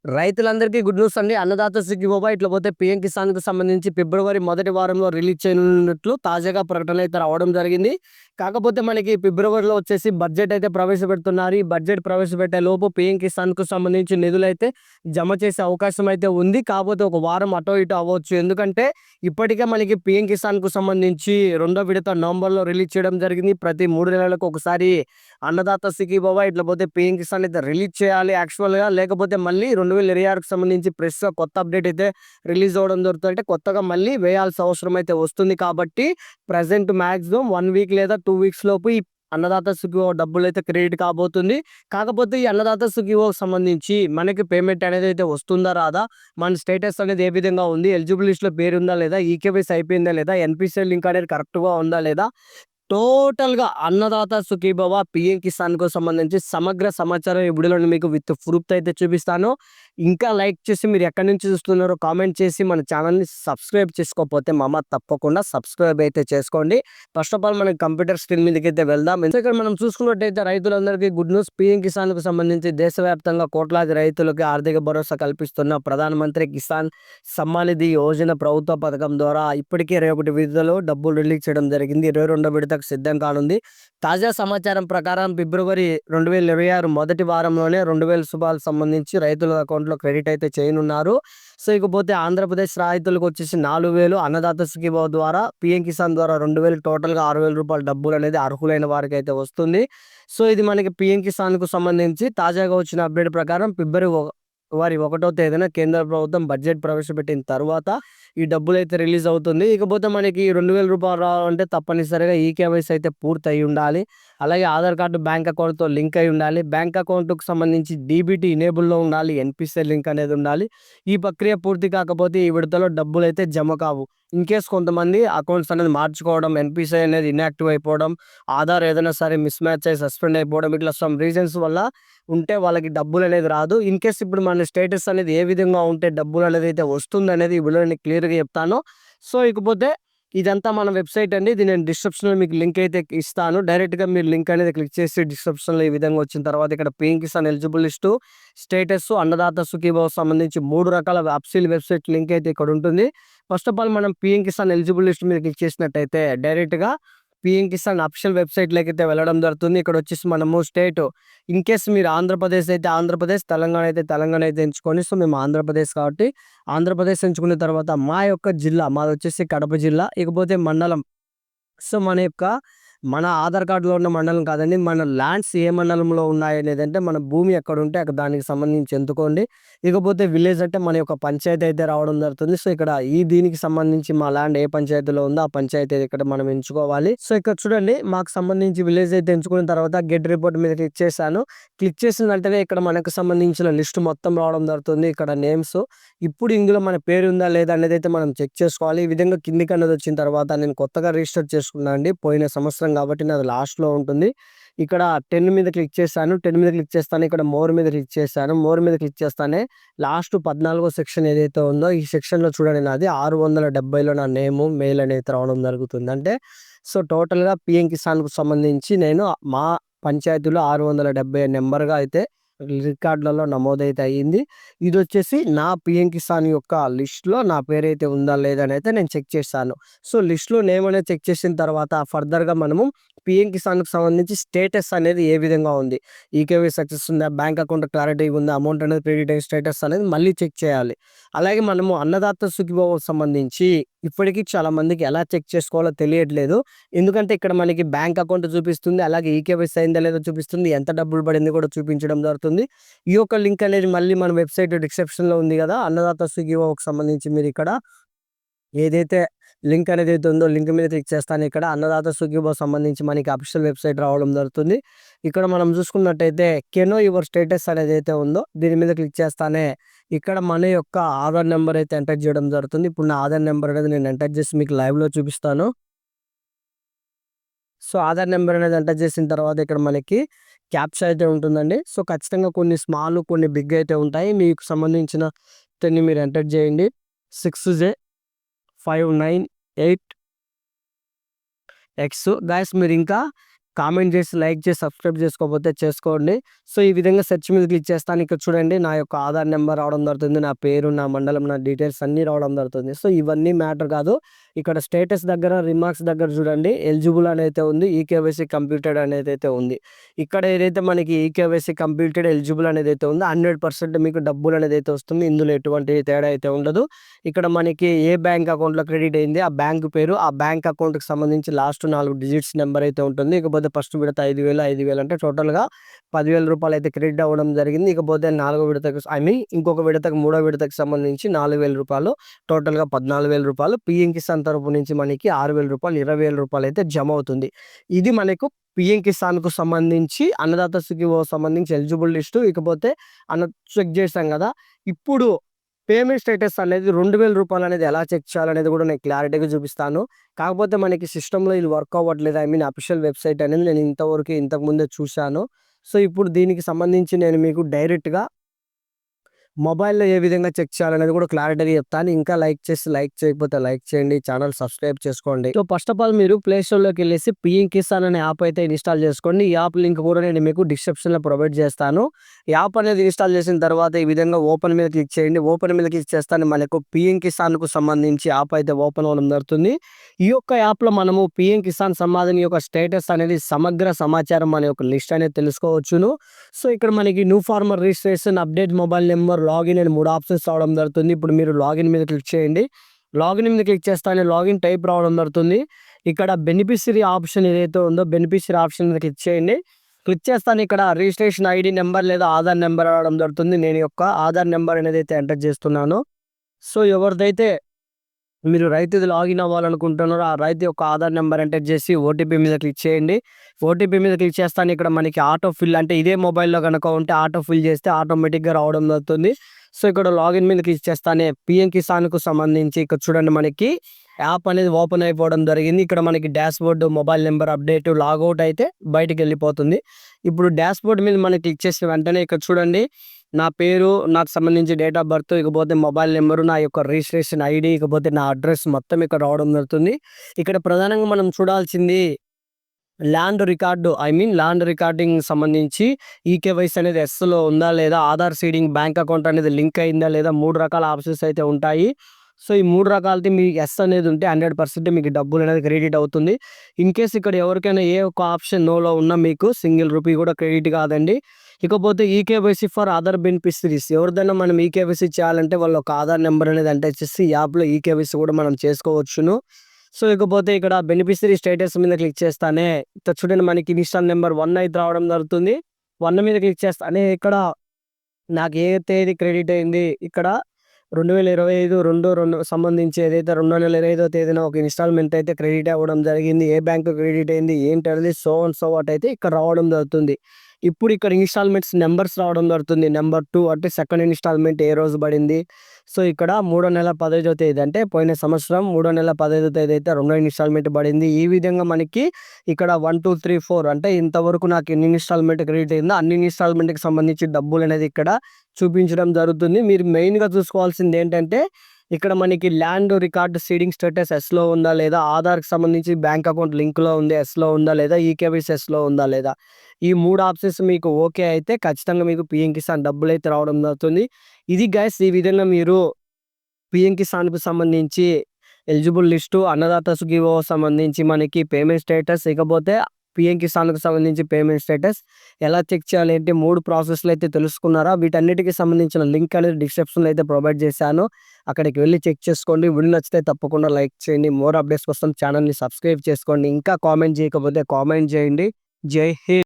రైతులందరికీ good news అండి. అన్నదాత సుఖీభవ ఇట్లా పోతే పీఎం కిసాన్‌కు సంబంధించి ఫిబ్రవరి మొదటి వారంలో రిలీజ్ చేయనున్నట్లు తాజాగా ప్రకటనలైతే రావడం జరిగింది. కాకపోతే మనకి ఫిబ్రవరిలో వచ్చేసి బడ్జెట్ అయితే ప్రవేశపెడుతున్నారు. ఈ బడ్జెట్ ప్రవేశపెట్టే లోపు పీఎం కిసాన్‌కు సంబంధించి నిధులైతే జమ చేసే అవకాశం అయితే ఉంది. కాకపోతే ఒక వారం అటో ఇటో అవ్వచ్చు. ఎందుకంటే ఇప్పటికే మనకి పీఎం కిసాన్‌కు సంబంధించి రెండో విడత నవంబర్‌లో రిలీజ్ చేయడం జరిగింది. ప్రతి 3 నెలలకు ఒకసారి అన్నదాత సుఖీభవ ఇట్లా పోతే పీఎం కిసాన్ అయితే రిలీజ్ చేయాలి యాక్చువల్‌గా. లేకపోతే మళ్ళీ 2026కి సంబంధించి ఫ్రెష్‌గా కొత్త అప్డేట్ అయితే రిలీజ్ అవ్వడం జరుగుతుంది. అంటే కొత్తగా మళ్ళీ వేయాల్సిన అవసరం అయితే వస్తుంది కాబట్టి ప్రెజెంట్ మాక్సిమం 1 వీక్ లేదా 2 వీక్స్ లోపు ఈ అన్నదాత సుఖీభవ డబ్బులైతే క్రెడిట్ కాబోతుంది. కాకపోతే ఈ అన్నదాత సుఖీభవకి సంబంధించి మనకి పేమెంట్ అనేది అయితే వస్తుందా రాదా? మన స్టేటస్ అనేది ఏ విధంగా ఉంది? ఎలిజిబుల్ లిస్ట్‌లో పేరుందా లేదా? ఈకేవైసీ అయిపోయిందా లేదా? ఎన్‌పిసిఐ లింక్ అనేది కరెక్ట్‌గా ఉందా లేదా? టోటల్‌గా అన్నదాత సుఖీభవ, పీఎం కిసాన్‌కు సంబంధించి సమగ్ర సమాచారం ఈ వీడియోలో మీకు విత్ ప్రూఫ్‌తో అయితే చూపిస్తాను. ఇంకా లైక్ చేసి మీరు ఎక్కడి నుంచి చూస్తున్నారో కామెంట్ చేసి మన ఛానల్‌ని సబ్స్క్రైబ్ చేసుకోకపోతే తప్పకుండా సబ్స్క్రైబ్ అయితే చేసుకోండి. ఫస్ట్ ఆఫ్ ఆల్ మనం కంప్యూటర్ స్క్రీన్ మీదకైతే వెళ్దాం. ఇక్కడ మనం చూసుకున్నట్టయితే రైతులందరికీ గుడ్ న్యూస్. పీఎం కిసాన్‌కు సంబంధించి దేశవ్యాప్తంగా కోట్లాది రైతులకి ఆర్థిక భరోసా కల్పిస్తున్న ప్రధానమంత్రి కిసాన్ సమ్మాన్ నిధి యోజన ప్రభుత్వ పథకం ద్వారా ఇప్పటికే రేపటి విడుదలలో డబ్బులు రిలీజ్ చేయడం జరిగింది. 22వ విడతకు సిద్ధం కానుంది. తాజా సమాచారం ప్రకారం ఫిబ్రవరి 2026 మొదటి వారంలోనే 2000 శుభాలకు సంబంధించి రైతుల అకౌంట్లో క్రెడిట్ అయితే చేయనున్నారు. సో ఇకపోతే ఆంధ్రప్రదేశ్ రైతులకు వచ్చేసి 4000, అన్నదాత సుఖీభవ ద్వారా పీఎం కిసాన్ ద్వారా 2000, టోటల్‌గా 6000 రూపాయల డబ్బులు అనేది అర్హులైన వారికి అయితే వస్తుంది. సో ఇది మనకి పీఎం కిసాన్‌కు సంబంధించి తాజాగా వచ్చిన అప్డేట్ ప్రకారం ఫిబ్రవరి 1వ తేదీన కేంద్ర ప్రభుత్వం బడ్జెట్ ప్రవేశపెట్టిన తర్వాత ఈ డబ్బులైతే రిలీజ్ అవుతుంది. ఇకపోతే మనకి 2000 రూపాయలు రావాలంటే తప్పనిసరిగా ఈకేవైసీ అయితే పూర్తయి ఉండాలి. అలాగే ఆధార్ కార్డు బ్యాంక్ అకౌంట్‌తో లింక్ అయి ఉండాలి. బ్యాంక్ అకౌంట్‌కు సంబంధించి డీబీటీ ఎనేబుల్‌లో ఉండాలి. ఎన్‌పిసిఐ లింక్ అనేది ఉండాలి. ఈ ప్రక్రియ పూర్తి కాకపోతే ఈ విడతలో డబ్బులైతే జమ కావు. ఇన్‌కేస్ కొంతమంది అకౌంట్స్ అనేది మార్చుకోవడం, ఎన్‌పిసిఐ అనేది ఇన్‌యాక్టివ్ అయిపోవడం, ఆధార్ ఏదైనా సరే మిస్ మ్యాచ్ అయ్యి సస్పెండ్ అయిపోవడం ఇట్లా సమ్ రీజన్స్ వల్ల ఉంటే వాళ్ళకి డబ్బులనేది రాదు. ఇన్‌కేస్ ఇప్పుడు మన స్టేటస్ అనేది ఏ విధంగా ఉంటే డబ్బులనేది అయితే వస్తుందనేది ఈ వీడియోలో నేను క్లియర్‌గా చెప్తాను. సో ఇకపోతే ఇదంతా మన వెబ్‌సైట్ అండి. ఇది నేను డిస్క్రిప్షన్‌లో మీకు లింక్ అయితే ఇస్తాను. డైరెక్ట్‌గా మీరు లింక్ అనేది క్లిక్ చేసి డిస్క్రిప్షన్‌లో ఈ విధంగా వచ్చిన తర్వాత ఇక్కడ PM Kisan eligible list, status, Annadata Sukhibhava సంబంధించి 3 రకాల అఫీషియల్ వెబ్‌సైట్ లింక్ అయితే ఇక్కడ ఉంటుంది. ఫస్ట్ ఆఫ్ ఆల్ మనం పీఎం కిసాన్ ఎలిజిబుల్ లిస్ట్ మీద క్లిక్ చేసినట్టయితే డైరెక్ట్‌గా పీఎం కిసాన్ అఫీషియల్ వెబ్‌సైట్‌లోకైతే వెళ్ళడం జరుగుతుంది. ఇక్కడ వచ్చేసి మనము స్టేట్ ఇన్‌కేస్ మీరు ఆంధ్రప్రదేశ్ అయితే ఆంధ్రప్రదేశ్, తెలంగాణ అయితే తెలంగాణ అయితే ఎంచుకోండి. సో మేము ఆంధ్రప్రదేశ్ కాబట్టి ఆంధ్రప్రదేశ్ ఎంచుకున్న తర్వాత మా యొక్క జిల్లా మాదొచ్చేసి కడప జిల్లా. ఇకపోతే మండలం. సో మన ఆధార్ కార్డులో ఉన్న మండలం కాదండి. మన ల్యాండ్స్ ఏ మండలంలో ఉన్నాయనేదంటే మన భూమి ఎక్కడుంటే అక్కడ దానికి సంబంధించి ఎంచుకోండి. ఇకపోతే విలేజ్ అంటే మన యొక్క పంచాయతీ అయితే రావడం జరుగుతుంది. సో ఇక్కడ దీనికి సంబంధించి మా ల్యాండ్ ఏ పంచాయతీలో ఉందో ఆ పంచాయతీ ఇక్కడ మనం ఎంచుకోవాలి. సో ఇక్కడ చూడండి మాకు సంబంధించి విలేజ్ అయితే ఎంచుకున్న తర్వాత గెట్ రిపోర్ట్ మీద క్లిక్ చేశాను. క్లిక్ చేసిన వెంటనే ఇక్కడ మనకు సంబంధించిన లిస్ట్ మొత్తం రావడం జరుగుతుంది. ఇక్కడ నేమ్స్ ఇప్పుడు ఇందులో మన పేరు ఉందా లేదా అనేది అయితే మనం చెక్ చేసుకోవాలి. ఈ విధంగా కిందికి అనేది వచ్చిన తర్వాత నేను కొత్తగా రిజిస్టర్ చేసుకున్నాను అండి. పోయిన సంవత్సరం కాబట్టి నాది లాస్ట్‌లో ఉంటుంది. ఇక్కడ 10 మీద క్లిక్ చేశాను. 10 మీద క్లిక్ చేస్తానే ఇక్కడ మోర్ మీద క్లిక్ చేశాను. మోర్ మీద క్లిక్ చేస్తానే లాస్ట్ 14వ సెక్షన్ ఏదైతే ఉందో ఈ సెక్షన్‌లో చూడండి నాది 670లో నా నేము, మెయిల్ అనేది రావడం జరుగుతుంది. అంటే సో టోటల్‌గా పీఎం కిసాన్‌కు సంబంధించి నేను మా పంచాయతీలో 670 నంబర్‌గా అయితే రికార్డులలో నమోదైతే అయ్యింది. ఇదొచ్చేసి నా పీఎం కిసాన్ యొక్క లిస్ట్‌లో నా పేరైతే ఉందా లేదా అని అయితే నేను చెక్ చేశాను. సో లిస్ట్‌లో నేమ్ అనేది చెక్ చేసిన తర్వాత ఫర్దర్‌గా మనము పీఎం కిసాన్‌కి సంబంధించి స్టేటస్ అనేది ఏ విధంగా ఉంది? ఈకేవైసీ సక్సెస్ ఉందా? బ్యాంక్ అకౌంట్ క్లారిటీగా ఉందా? అమౌంట్ అనేది క్రెడిట్ అయ్యే స్టేటస్ అనేది మళ్ళీ చెక్ చేయాలి. అలాగే మనము అన్నదాత సుఖీభవకి సంబంధించి ఇప్పటికీ చాలా మందికి ఎలా చెక్ చేసుకోవాలో తెలియట్లేదు. ఎందుకంటే ఇక్కడ మనకి బ్యాంక్ అకౌంట్ చూపిస్తుంది. అలాగే ఈకేవైసీ అయిందా లేదో చూపిస్తుంది. ఎంత డబ్బులు పడింది కూడా చూపించడం జరుగుతుంది. ఈ యొక్క లింక్ అనేది మళ్ళీ మన వెబ్‌సైట్ డిస్క్రిప్షన్‌లో ఉంది గదా! అన్నదాత సుఖీభవకి సంబంధించి మీరు ఇక్కడ ఏదైతే లింక్ అనేది ఉందో లింక్ మీద క్లిక్ చేస్తాను. ఇక్కడ అన్నదాత సుఖీభవ సంబంధించి మనకి అఫీషియల్ వెబ్‌సైట్ రావడం జరుగుతుంది. ఇక్కడ మనం చూసుకున్నట్టయితే కెనో యువర్ స్టేటస్ అనేది అయితే ఉందో దీని మీద క్లిక్ చేస్తానే ఇక్కడ మన యొక్క ఆధార్ నెంబర్ అయితే ఎంటర్ చేయడం జరుగుతుంది. ఇప్పుడు నా ఆధార్ నెంబర్ అనేది నేను ఎంటర్ చేసి మీకు లైవ్‌లో చూపిస్తాను. సో ఆధార్ నెంబర్ అనేది ఎంటర్ చేసిన తర్వాత ఇక్కడ మనకి క్యాప్చా అయితే ఉంటుందండి. సో ఖచ్చితంగా కొన్ని స్మాల్, కొన్ని బిగ్ అయితే ఉంటాయి. మీకు సంబంధించిన దాన్ని మీరు ఎంటర్ చేయండి. 6J598X. గైస్ మీరు ఇంకా కామెంట్ చేసి, లైక్ చేసి, సబ్స్క్రైబ్ చేసుకోకపోతే చేసుకోండి. సో, ఈ విధంగా సెర్చ్ మీద క్లిక్ చేస్తాను. ఇక్కడ చూడండి నా యొక్క ఆధార్ నెంబర్ రావడం జరుగుతుంది. నా పేరు, నా మండలం, నా డీటెయిల్స్ అన్నీ రావడం జరుగుతుంది. సో, ఇవన్నీ మ్యాటర్ కాదు. ఇక్కడ స్టేటస్ దగ్గర, రిమార్క్స్ దగ్గర చూడండి ఎలిజిబుల్ అనైతే ఉంది. ఈకేవైసీ కంప్లీటెడ్ అనేదైతే ఉంది. ఇక్కడ ఏదైతే మనకి ఈకేవైసీ కంప్లీటెడ్, ఎలిజిబుల్ అనేదైతే ఉందో 100% మీకు డబ్బులు అనేదైతే వస్తుంది. ఇందులో ఎటువంటి తేడా అయితే ఉండదు. ఇక్కడ మనకి ఏ బ్యాంక్ అకౌంట్‌లో క్రెడిట్ అయింది, ఆ బ్యాంక్ పేరు, ఆ బ్యాంక్ అకౌంట్‌కి సంబంధించి లాస్ట్ 4 డిజిట్స్ నెంబర్ అయితే ఉంటుంది. ఇకపోతే ఫస్ట్ విడత 5,000 అంటే టోటల్‌గా రూ. 10,000 అయితే క్రెడిట్ అవ్వడం జరిగింది. ఇకపోతే నాలుగో విడతకు ఇంకొక విడతకు, మూడో విడతకు సంబంధించి రూ. 4,000 టోటల్‌గా రూ. 14,000 పీఎం కిసాన్ తరపు నుంచి మనకి రూ. 6,000 రూ. 20,000 అయితే జమ అవుతుంది. ఇది మనకు పీఎం కిసాన్‌కు సంబంధించి అన్నదాత సుఖీభవ సంబంధించి ఎలిజిబుల్ లిస్టు. ఇకపోతే చెక్ చేసాం కదా! ఇప్పుడు పేమెంట్ స్టేటస్ అనేది రూ. 2,000 అనేది ఎలా చెక్ చేయాలనేది కూడా నేను క్లారిటీగా చూపిస్తాను. కాకపోతే మనకి సిస్టమ్‌లో ఇది వర్క్ అవ్వట్లేదు. అఫీషియల్ వెబ్‌సైట్ అనేది నేను ఇంతకు ముందే చూశాను. సో, ఇప్పుడు దీనికి సంబంధించి నేను మీకు డైరెక్ట్‌గా మొబైల్‌లో ఏ విధంగా చెక్ చేయాలనేది కూడా క్లారిటీగా చెప్తాను. ఇంకా లైక్ చేయకపోతే లైక్ చేయండి. ఛానల్ సబ్స్క్రైబ్ చేసుకోండి. సో, ఫస్ట్ ఆఫ్ ఆల్ మీరు ప్లే స్టోర్‌లోకెళ్ళేసి పీఎం కిసాన్ అనే యాప్ అయితే ఇన్‌స్టాల్ చేసుకోండి. ఈ యాప్ లింక్ కూడా నేను మీకు డిస్క్రిప్షన్‌లో ప్రొవైడ్ చేస్తాను. యాప్ అనేది ఇన్‌స్టాల్ చేసిన తర్వాత ఈ విధంగా ఓపెన్ మీద క్లిక్ చేయండి. ఓపెన్ మీద క్లిక్ చేస్తానే మనకు పీఎం కిసాన్‌కు సంబంధించి యాప్ అయితే ఓపెన్ అవ్వడం జరుగుతుంది. ఈ యొక్క యాప్‌లో మనము పీఎం కిసాన్ సమ్మాన్ యొక్క స్టేటస్ అనేది సమగ్ర సమాచారం అనే ఒక లిస్ట్ అనేది తెలుసుకోవచ్చును. సో, ఇక్కడ మనకి new farmer registration, update mobile number, login అని 3 ఆప్షన్స్ రావడం జరుగుతుంది. ఇప్పుడు మీరు లాగిన్ మీద క్లిక్ చేయండి. లాగిన్ మీద క్లిక్ చేస్తానే లాగిన్ టైప్ రావడం జరుగుతుంది. ఇక్కడ బెనిఫిషియరీ ఆప్షన్ ఏదైతే ఉందో బెనిఫిషియరీ ఆప్షన్ మీద క్లిక్ చేయండి. క్లిక్ చేస్తాను ఇక్కడ రిజిస్ట్రేషన్ ఐడి నెంబర్ లేదా ఆధార్ నెంబర్ రావడం జరుగుతుంది. నేను యొక్క ఆధార్ నెంబర్ అనేది అయితే ఎంటర్ చేస్తున్నాను. సో, ఎవరిదైతే మీరు రైతుది లాగిన్ అవ్వాలనుకుంటున్నారో ఆ రైతు యొక్క ఆధార్ నెంబర్ ఎంటర్ చేసి ఓటీపీ మీద క్లిక్ చేయండి. ఓటీపీ మీద క్లిక్ చేస్తాను ఇక్కడ మనకి ఆటో ఫిల్, అంటే ఇదే మొబైల్‌లో గనక ఉంటే ఆటో ఫిల్ చేస్తే ఆటోమేటిక్‌గా రావడం జరుగుతుంది. సో, ఇక్కడ లాగిన్ మీద క్లిక్ చేస్తానే పీఎం కిసాన్‌కు సంబంధించి ఇక్కడ చూడండి మనకి యాప్ అనేది ఓపెన్ అయిపోవడం జరిగింది. ఇక్కడ మనకి dashboard, mobile number update, logout అయితే బయటికెళ్ళిపోతుంది. ఇప్పుడు డాష్‌బోర్డ్ మీద మనం క్లిక్ చేసిన వెంటనే ఇక్కడ చూడండి నా పేరు, నాకు సంబంధించి డేట్ ఆఫ్ బర్త్, ఇకపోతే మొబైల్ నెంబరు, నా యొక్క రిజిస్ట్రేషన్ ఐడి, ఇకపోతే నా అడ్రస్ మొత్తం ఇక్కడ రావడం జరుగుతుంది. ఇక్కడ ప్రధానంగా మనం చూడాల్సింది ల్యాండ్ రికార్డింగ్ సంబంధించి ఈకేవైసీ అనేది యెస్‌లో ఉందా లేదా, ఆధార్ సీడింగ్ బ్యాంక్ అకౌంట్ అనేది లింక్ అయిందా లేదా, 3 రకాల ఆప్షన్స్ అయితే ఉంటాయి. సో, ఈ 3 రకాలది మీ యెస్ అనేది ఉంటే 100% మీకు డబ్బులు అనేది క్రెడిట్ అవుతుంది. ఇన్‌కేస్ ఇక్కడ ఎవరికైనా ఏ ఒక్క ఆప్షన్ నోలో ఉన్నా మీకు సింగిల్ రూపీ కూడా క్రెడిట్ కాదండి. ఇకపోతే ఈకేవైసీ ఫర్ అదర్ బెనిఫిషరీస్, ఎవరిదైనా మనం ఈకేవైసీ చేయాలంటే వాళ్ళ ఒక ఆధార్ నెంబర్ అనేది ఎంటర్ చేసి యాప్‌లో ఈకేవైసీ కూడా మనం చేసుకోవచ్చును. సో, ఇకపోతే ఇక్కడ బెనిఫిషరీ స్టేటస్ మీద క్లిక్ చేస్తానే ఇక్కడ చూడండి మనకి ఇన్‌స్టాల్ నెంబర్ 1 అయితే రావడం జరుగుతుంది. 1 మీద క్లిక్ చేస్తానే ఇక్కడ నాకు ఏ తేదీ క్రెడిట్ అయింది, ఇక్కడ 2025 సంబంధించి ఏదైతే 2025వ తేదీన ఒక ఇన్‌స్టాల్‌మెంట్ అయితే క్రెడిట్ అవ్వడం జరిగింది. ఏ బ్యాంకు క్రెడిట్ అయింది ఏంటనేది సో అండ్ సో వాట్ అయితే ఇక్కడ రావడం జరుగుతుంది. ఇప్పుడు ఇక్కడ ఇన్‌స్టాల్‌మెంట్స్ నంబర్స్ రావడం జరుగుతుంది. నంబర్ 2 అంటే సెకండ్ ఇన్‌స్టాల్‌మెంట్ ఏ రోజు పడింది. సో, ఇక్కడ మూడో నెల 15వ తేదీ అంటే పోయిన సంవత్సరం మూడో నెల 15వ తేదీ అయితే రెండో ఇన్‌స్టాల్‌మెంట్ పడింది. ఈ విధంగా మనకి ఇక్కడ 1, 2, 3, 4 అంటే ఇంతవరకు నాకు ఎన్ని ఇన్‌స్టాల్‌మెంట్ క్రెడిట్ అయిందో అన్ని ఇన్‌స్టాల్‌మెంట్‌కి సంబంధించి డబ్బులనేది ఇక్కడ చూపించడం జరుగుతుంది. మీరు మెయిన్‌గా చూసుకోవాల్సింది ఏంటంటే ఇక్కడ మనకి ల్యాండ్ రికార్డ్ సీడింగ్ స్టేటస్ యెస్‌లో ఉందా లేదా, ఆధార్‌కి సంబంధించి బ్యాంక్ అకౌంట్ లింక్‌లో ఉంది యెస్‌లో ఉందా లేదా, ఈకేవైసీ యెస్‌లో ఉందా లేదా, ఈ 3 ఆప్షన్స్ మీకు ఓకే అయితే ఖచ్చితంగా మీకు పీఎం కిసాన్ డబ్బులైతే రావడం జరుగుతుంది. ఇది గైస్, ఈ విధంగా మీరు పీఎం కిసాన్‌కు సంబంధించి ఎలిజిబుల్ లిస్టు, అన్నదాత సుఖీభవ సంబంధించి మనకి పేమెంట్ స్టేటస్, ఇకపోతే పీఎం కిసాన్‌కు సంబంధించి పేమెంట్ స్టేటస్ ఎలా చెక్ చేయాలి ఏంటి 3 ప్రాసెస్‌లు అయితే తెలుసుకున్నారా? వీటన్నిటికి సంబంధించిన లింక్ అనేది డిస్క్రిప్షన్‌లో అయితే ప్రొవైడ్ చేశాను. అక్కడికి వెళ్లి చెక్ చేసుకోండి. వీడియో నచ్చితే తప్పకుండా లైక్ చేయండి. మోర్ అప్డేట్స్ కోసం ఛానల్‌ని సబ్స్క్రైబ్ చేసుకోండి. ఇంకా కామెంట్ చేయకపోతే కామెంట్ చేయండి. జై హింద్.